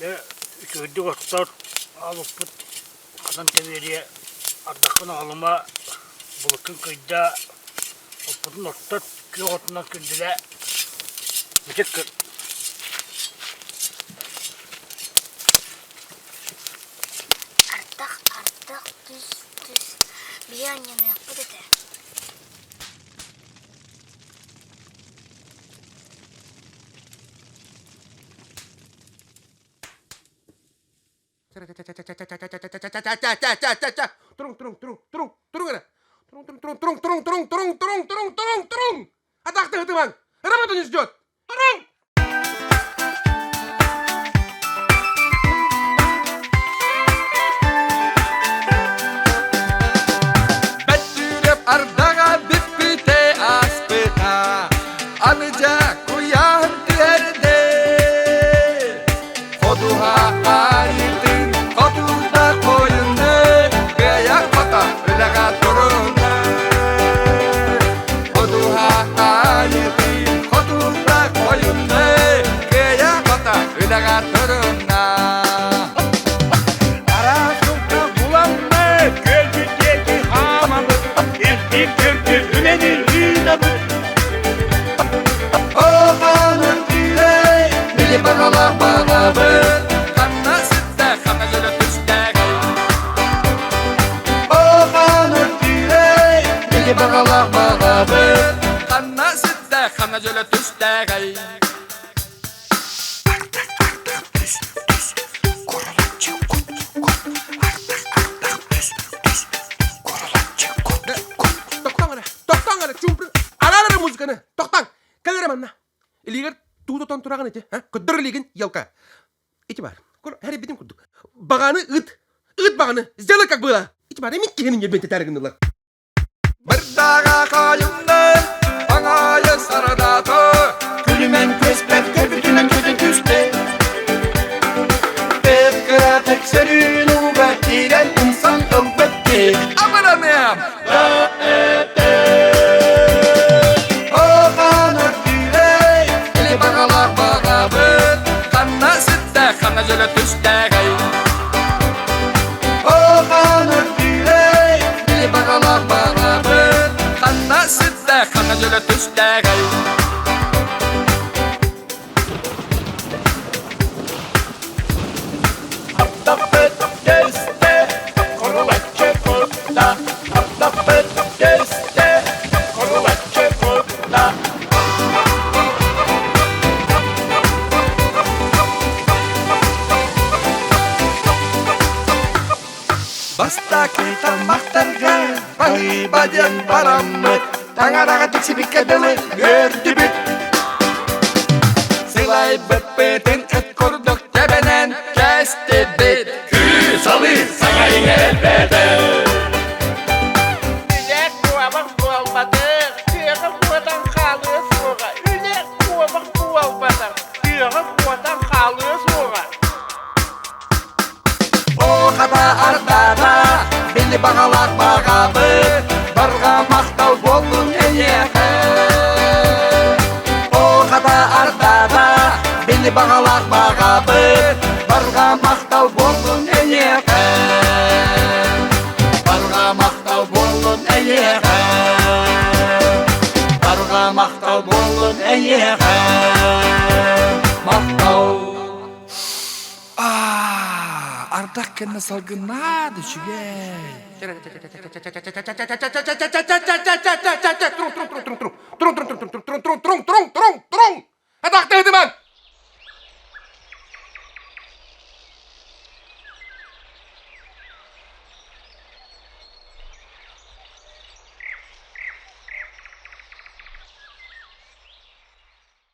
Ve üçüncü otlar alıp adam temeliye ardakın alıma bulukun kıyda otların otlar köy otundan kündüle müzik kır. Артық түз bir yan yana yapı dedi. Турун. Атақты ғытыман. Работа не ждет. Турун. Бәттүреп ардаға біппіте аспыта. Аныча куян тәрде. Қодуға айырдың, қодуда қойынды. Гая қота үліға тұрынды. Қодуға айырдың, қодуда қойынды. Гая қота үліға тұрынды. Bağalaq bağabır Qanna sütdə, qanna gölə tüstəqəy Oğan ötürey Bili bağalaq bağabır Qanna sütdə, qanna gölə tüstəqəy Ardaq düz Qoralatçı qut Ardaq düz Qoralatçı qut Toqtan qara çumpır Ara muzikani Toqtan Kalırım anna İliğer Туутотон тураган эти, көддөрлеген елка. Эти бар. Хэри битим курдук. Баганы ыт баганы. Сделай как было. Эти бар, эмит кенин ебенте тарыгындылар. Бір дага кайымды, аңайы сарадаты, күлімен көспеп, көбүтүнөн көзүн күстө. Бепкіра тексерін ұбәт, деген инсан ылбетті. Абыранем! Bağalaq bağabır Qanna sütdə, qanna gölə tüstəqəy Oğan ötürey Bili bağalaq bağabır Qanna sütdə, qanna gölə tüstəqəy Aptapet gezdə Korulatçı kutda Aptapet gezdə Korulatçı kutda Бастаки тамақтарға Байбаден барамыт Таңараға тексебік кәділі өрді бүт Сылай бүппетін үт құрдық Дәбінен кәсті бет Күй салы саңайың әлбәді Үлек қуабық болмады Күйеғі қуадан қалы соға Үлек қуабық болмады Күйеғі қуадан қалы соға Оғада ардада Бели бағалақ бағабы Барға мақтау болдың әйеқі Оғада ардада Бели бағалақ бағабы Барға мақтау болдың әйеқі Барға мақтау болдың әйеқі Барға мақтау болдың әйеқі Мақтау Ардақ кәні салғына düşüge. Турун. Атақты ғыдыман.